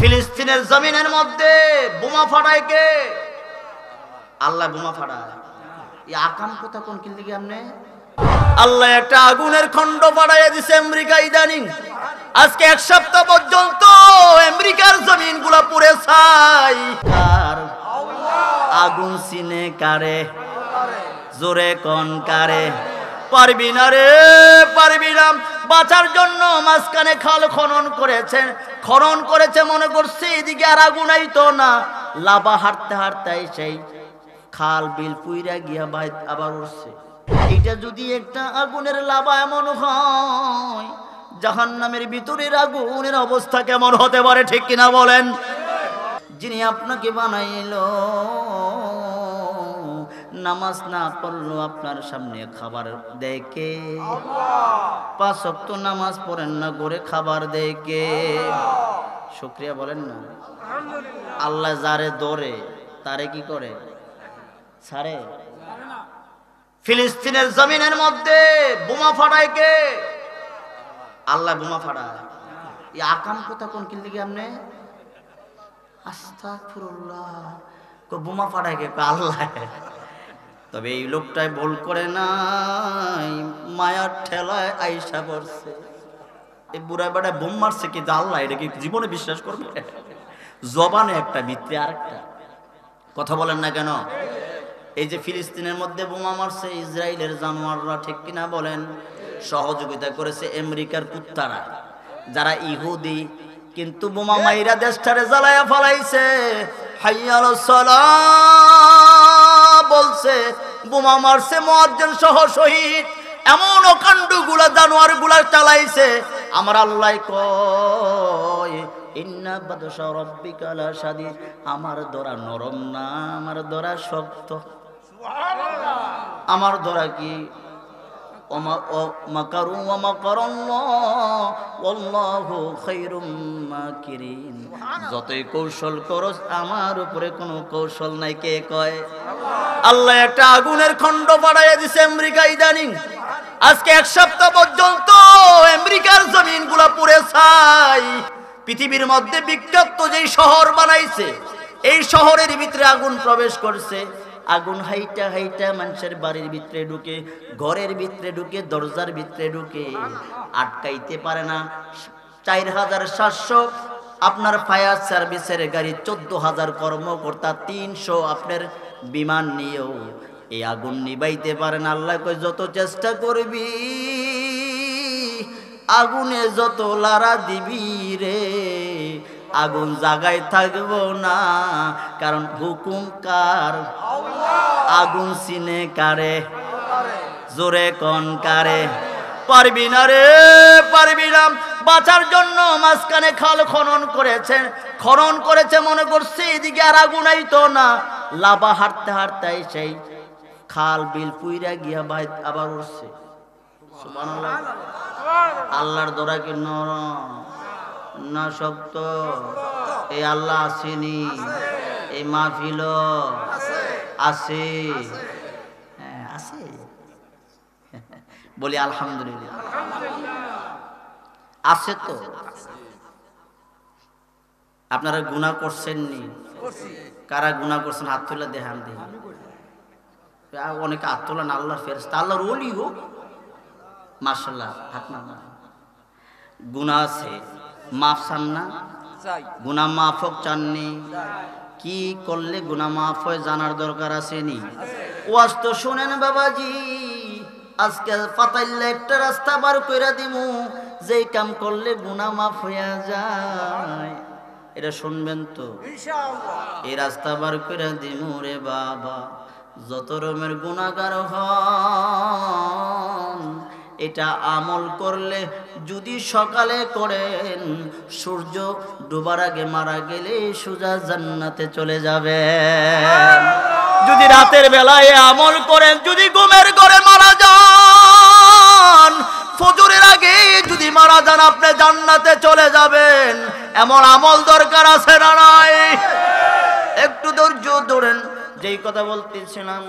ফিলিস্তিনের জমিনের মধ্যে বোমা ফাটায় কে? আল্লাহ বোমা ফাটায়। এই আকাম কথা কোন কিল্লিগে আমনে? আল্লাহ একটা আগুনের খণ্ড ফাটাইয়া দিছে আমেরিকা ইদানিং। আজকে এক সপ্তাহ পর্যন্ত আমেরিকার জমিনগুলা পুড়ে ছাই। কার আগুন চিনে কারে? জোরে কোন কারে? পারবি না রে, পারবি না। বাঁচার জন্য মাঝখানে খাল খনন করেছে মনে করছে এদিকে আর আগুন আইতো না। লাভা হাঁটতে হাঁটতে সেই খাল বিল পুইরা গিয়া বাইত আবার উঠছে। এইটা যদি একটা আগুনের লাভা এমন হয়, জাহান্নামের ভিতরের আগুনের অবস্থা কেমন হতে পারে ঠিক কিনা বলেন? যিনি আপনাকে বানাইলো, নামাজ না পড়লো আপনার সামনে খাবার দেয় কে? 5 ওয়াক্ত নামাজ পড়েন না, করে খাবার দেয় কে? শুকরিয়া বলেন না। আল্লাহ যারে ধরে তারে কি করে? ছাড়ে। ফিলিস্তিনের জমিনের মধ্যে বোমা ফাটায় কে? আল্লাহ বোমা ফাটায়। এই আকাম কথা কোন কিল্লিগে আমনে? আস্তাগফিরুল্লাহ। বোমা ফাটায় কে? আল্লাহ। তবে এই লোকটাই ভুল করে নাই, মায়ার ঠেলায় আইসা পড়ছে। এই বুড়া বেড়ায় বোম মারছে কি আল্লাহ? এটা কি জীবনে বিশ্বাস করবে? জবানে একটা ভিতরে আরেকটা। কথা বলেন না কেন? এই যে ফিলিস্তিনের মধ্যে বোমা মারছে ইসরায়েলের জানোয়াররা, ঠিক কিনা বলেন? সহযোগিতা করেছে আমেরিকার কুত্তারা, যারা ইহুদি, কিন্তু বোমা মাইরা দেশটারে জ্বালায়া ফলাইছে। হাইয়া আলাস সালাহ বলছে, বোমা মারছে মুয়াজ্জিন সহ শহীদ। এমন অকাণ্ডগুলা জানোয়ারগুলা চালাইছে। আমার আল্লাহ কয় ইন্না বাদশা রাব্বিকা লাশাদীদ, আমার দরা নরম না, আমার দরা শক্ত। সুবহানাল্লাহ। আমার দরা কি? মাকারু ওয়া মাকারাল্লাহ ওয়াল্লাহু খায়রুম মাকিরিন। যতই কৌশল করস আমার উপরে কোনো কৌশল নাই। কে কয়? আল্লাহ একটা আগুনের খণ্ড ফাটাইয়া দিছে আমেরিকা ইদানিং। আজকে এক সপ্তাহ পর্যন্ত আমেরিকার জমিনগুলা পুড়ে ছাই। পৃথিবীর মধ্যে বিখ্যাত যেই শহর বানাইছে, এই শহরের ভিতরে আগুন প্রবেশ করছে। আগুন হাইটা হাইটা মানুষের বাড়ির ভিতরে ঢুকে, ঘরের ভিতরে ঢুকে, দরজার ভিতরে ঢুকে, আটকাইতে পারে না। 4700 আপনার ফায়ার সার্ভিসের গাড়ি, 14,000 কর্মকর্তা, 300 আপনার বিমান নিয়েও এই আগুন নিবাইতে পারে না। আল্লাহ কই যত চেষ্টা করবি, আগুনে যত লারা দিবি রে, আগুন জাগায় থাকবো না। কারণ হুকুম কার? আগুন চিনে কারে? জোরে কোন কারে? পারবি না রে, পারবি না। বাঁচার জন্য মাঝখানে খাল খনন করেছে মনে করছে এদিকে আর আগুন আইতো না। লাভা হাঁটতে হাঁটতে সেই খাল বিল পুইরা গিয়া বাইত আবার উঠছে। সুবহানাল্লাহ। আল্লাহর দরা কি নরম না শক্ত? এই আল্লাহ আসেনি, এই মাহফিল আছে, হ্যাঁ আছে। বলি আলহামদুলিল্লাহ। আছে তো। আপনারা গুনাহ করছেন নি? কারা গুনাহ করছেন হাত তুলে দেখান দেখি। অনেকে হাত তোলেন, আল্লাহর ফেরেশতা, আল্লাহর ওলি হোক, মাশাআল্লাহ। হাত না, গুনাহ আছে, মাফ চান না? গুনাহ মাফ হোক চাননি? কি করলে গুনাহ মাফ হয় জানার দরকার আছে নি? ওয়াজ তো শুনেন বাবাজি। আজকে পাতাইলে একটা রাস্তা বার কইরা দিমু, যেই কাম করলে গুনাহ মাফ হইয়া যায়। এটা শুনবেন তো ইনশাআল্লাহ। এই রাস্তা বার কইরা দিমু রে বাবা, যত রকমের গুনাহগার হন, এটা আমল করলে যদি সকালে করেন, সূর্য ডোবার আগে মারা গেলে সোজা জান্নাতে চলে যাবেন। যদি রাতের বেলায় আমল করেন, যদি ঘুমের ঘরে মারা যান, ফজরের আগে যদি মারা যান, আপনি জান্নাতে চলে যাবেন। এমন আমল দরকার আছে না নাই? একটু ধৈর্য ধরেন। যেই কথা বলতেছিলাম,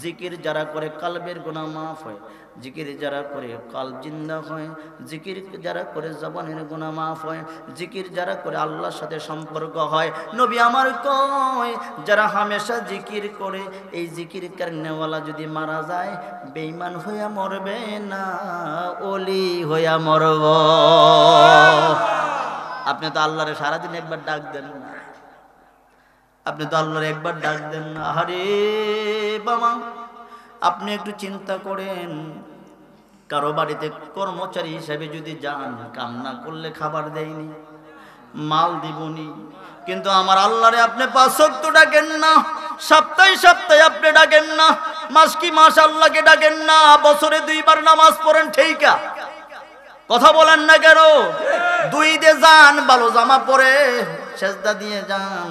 জিকির যারা করে কালবের গুনাহ মাফ হয়। জিকির যারা করে কাল জিন্দা হয়, জিকির যারা করে জবানের গুনাহ মাফ হয়, জিকির যারা করে আল্লাহর সাথে সম্পর্ক হয়। নবী আমার কয় যারা হামেশা জিকির করে, এই জিকির করনেওয়ালা যদি মারা যায় বেঈমান হইয়া মরবে না, ওলি হইয়া মরব। আপনি তো আল্লাহরে সারাদিন একবার ডাক দেন না, আপনি তো আল্লাহরে একবার ডাক দেন না। আরে বাবা, আপনি একটু চিন্তা করেন, কারো বাড়িতে কর্মচারী হিসেবে যদি যান, কাম না করলে খাবার দেয়নি, মাল দিবনি, কিন্তু আমার আল্লাহরে আপনি 5 ওয়াক্ত ডাকেন না, সপ্তাহে সপ্তাহে আপনি ডাকেন না, মাস কি মাস আল্লাহকে ডাকেন না, বছরে 2 বার নামাজ পড়েন, ঠিকা কথা বলেন না কেন? 2 ঈদে যান, ভালো জামা পরে সেজদা দিয়ে যান,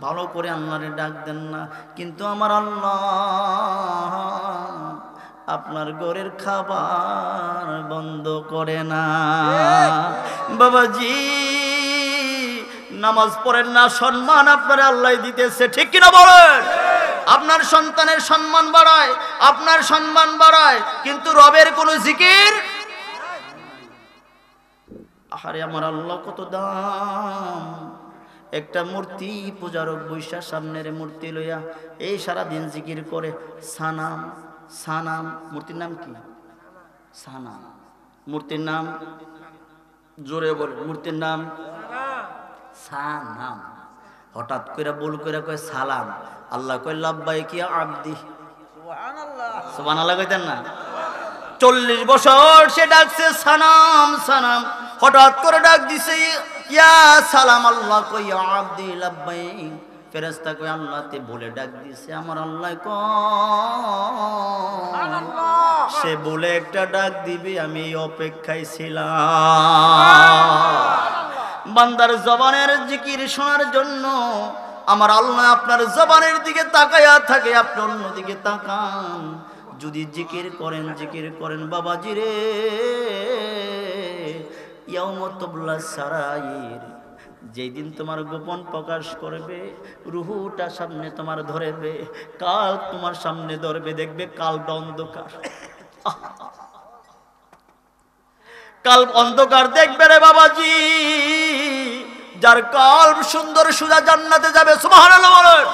ভালো করে আল্লাহরে ডাক দেন না, কিন্তু আমার আল্লাহ আপনার ঘরের খাবার বন্ধ করে না। বাবাজি নামাজ পড়েন না, সম্মান আপনার আল্লাহ দিতেছে, ঠিক কিনা বলেন? আপনার সন্তানের সম্মান বাড়ায়, আপনার সম্মান বাড়ায়, কিন্তু রবের কোনো জিকির। আরে আমার আল্লাহ কত দাম। একটা মূর্তি পূজারক বৈশা সামনের মূর্তি লইয়া এই সারাদিন জিকির করে, সানাম সানাম। মূর্তির নাম কি? সানাম। মূর্তির নাম জোরে বলে, মূর্তির নাম সানাম। হঠাৎ করে বল করে কয় সালাম, আল্লাহ কয় লাব্বাইক ইয়া আবদি, সুবহানাল্লাহ সুবহানাল্লাহ কইতেন না? 40 বছর সে ডাকছে সানাম সানাম, হঠাৎ করে ডাক দিছে ইয়া সালাম, আল্লাহ কই ইয়া আবদি লাব্বাইক। ফেরেশতা কই আল্লাহ তে বলে ডাক দিছে, আমার আল্লাহ কয় সে বলে একটা ডাক দিবে, আমি এই অপেক্ষায় ছিলাম। বান্দার জবানের জিকির শোনার জন্য আমার আল্লাহ আপনার জবানের দিকে তাকায়া থাকে, আপনি অন্যদিকে তাকান। যদি জিকির করেন বাবাজি রে, ইয়াউমুত তুবলা সারাইর, যেই দিন তোমার গোপন প্রকাশ করবে, রুহুটা সামনে তোমার ধরবে, কাল তোমার সামনে ধরবে, দেখবে কালটা অন্ধকার, কাল অন্ধকার দেখবে রে বাবাজি। যার কাল সুন্দর সুজা জান্নাতে যাবে, সুবহানাল্লাহ বলেন।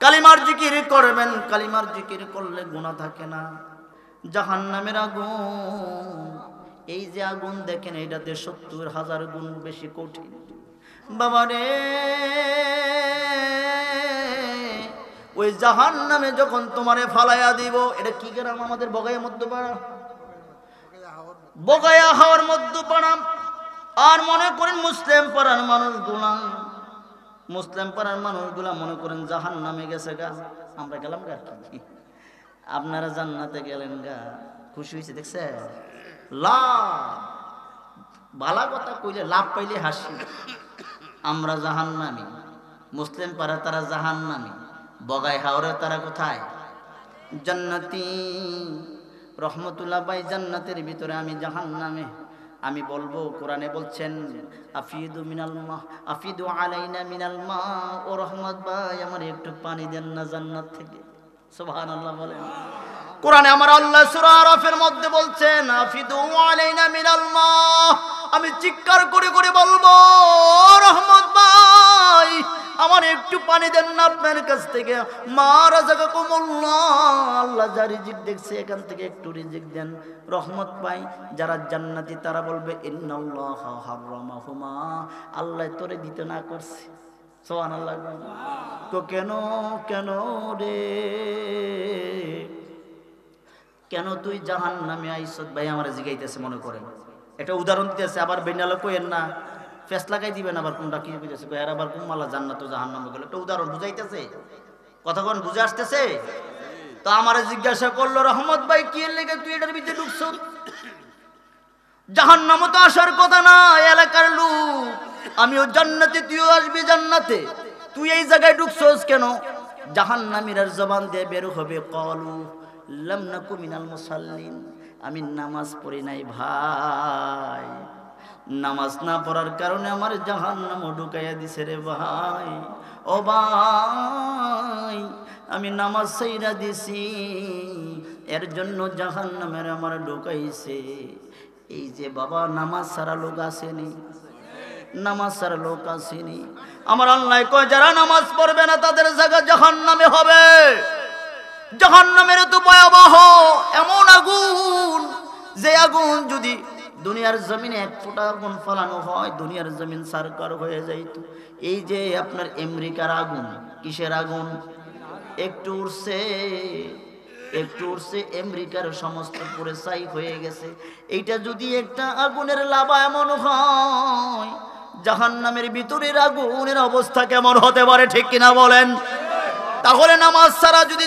কালিমার জিকির করবেন, কালিমার জিকির করলে গুনাহ থাকে না। জাহান্নামের আগুন, এই যে আগুন দেখেন, এইটাতে 70,000 গুণ বেশি কঠিন। বাবারে ওই জাহান্নামে যখন তোমারে ফালাইয়া দিব, এটা কি গ্রাম আমাদের বগাইয়া মধ্যপাড়া, বগাইয়া হাওয়ার মধ্যপাড়া। আর মনে করেন মুসলিম পাড়ার মানুষগুলা, মুসলিম পাড়ার মানুষগুলা মনে করেন জাহান্নামে গেছে গা, আমরা গেলাম গা, আপনারা জান্নাতে গেলেন গা, খুশি হয়েছে দেখছে। লাভ ভালা কথা কইলে লাভ পাইলে হাসি। আমরা জাহান্নামী, মুসলিম পাড়া তারা জাহান্নামী, বগাই হাওরে তারা কোথায়? জান্নাতি। রহমতুল্লাহ ভাই জান্নাতের ভিতরে, আমি জাহান্নামে। আমি বলবো, কোরআনে বলছেন আফিদু মিনাল মা, আফিদু আলাইনা মিনাল মা। ও রহমত ভাই আমার একটু পানি দেন না জান্নাত থেকে, সুবহানাল্লাহ বলেন। কোরআনে আমার আল্লাহ সূরা আরাফের মধ্যে বলছেন আফিদু আলাইনা মিনাল মা। আমি চিৎকার করে করে বলবো, রহমত ভাই আমার একটু পানি দেন না আপনার কাছ থেকে। মা রাযাকাকুমুল্লাহ, আল্লাহ যা রিজিক দেখছে এখান থেকে একটু রিজিক দেন। রহমত পাই যারা জান্নাতি তারা বলবে ইন্নাল্লাহা হারামাহুমা, আল্লাহ তোরে দিতে না করছে, সুবহানাল্লাহ। তো কেন কেন রে, কেন তুই জাহান্নামে আইছত? ভাই আমার জিগাইতেছে, মনে করেন একটা উদাহরণ দিতেছে, আবার বেনালে কইেন না, ফেস লাগাই দিবেন, আবার কোনটা কি বুঝেছে কই, আর আবার কোন মালা জান্নাত ও জাহান্নামে গেল, একটা উদাহরণ বুঝাইতেছে, কথা কোন বুঝে আসতেছে। তো আমারে জিজ্ঞাসা করলো, রহমত ভাই কি লেগে তুই এটার ভিতরে ঢুকছ? জাহান্নামে তো আসার কথা না, এলাকার লোক, আমিও জান্নাতে, তুইও আসবি জান্নাতে, তুই এই জায়গায় ঢুকছস কেন? জাহান্নামীর জবান দিয়ে বের হবে, ক্বালু লাম নাকু মিনাল মুসাল্লিন, আমি নামাজ পড়ি নাই ভাই, নামাজ না পড়ার কারণে আমার জাহান্নামে ঢুকাইয়া দিছে রে ভাই। ও ভাই আমি নামাজ ছাইরা দিছি, এর জন্য জাহান্নামের আমার ঢুকাইছে। এই যে বাবা নামাজ ছাড়া লোক আসেনি, নামাজ ছাড়া লোক আসেনি। আমার আল্লাহ কয় যারা নামাজ পড়বে না তাদের জায়গা জাহান্নামে হবে। জাহান্নামের তো ভয়াবহ এমন আগুন, যে আগুন যদি দুনিয়ার জমিনে এক ফোঁটা আগুন ফালানো হয় দুনিয়ার জমিন সারকার হয়ে যাইত। এই যে আপনার আমেরিকার আগুন, কিসের আগুন? একটু উঠছে, একটু উঠছে আমেরিকার সমস্ত পুরে ছাই হয়ে গেছে। এইটা যদি একটা আগুনের লাভা এমন হয়, জাহান্নামের ভিতরের আগুনের অবস্থা কেমন হতে পারে ঠিক কিনা বলেন? তাহলে নামাজ ছাড়া যদি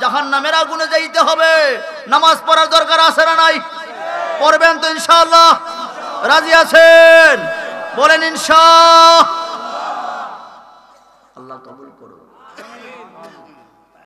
জাহান্নামের আগুনে যাইতে হবে, নামাজ পড়ার দরকার আছে না নাই? পড়বেন তো ইনশাআল্লাহ? রাজি আছেন? বলেন ইনশাআল্লাহ। আল্লাহ কবুল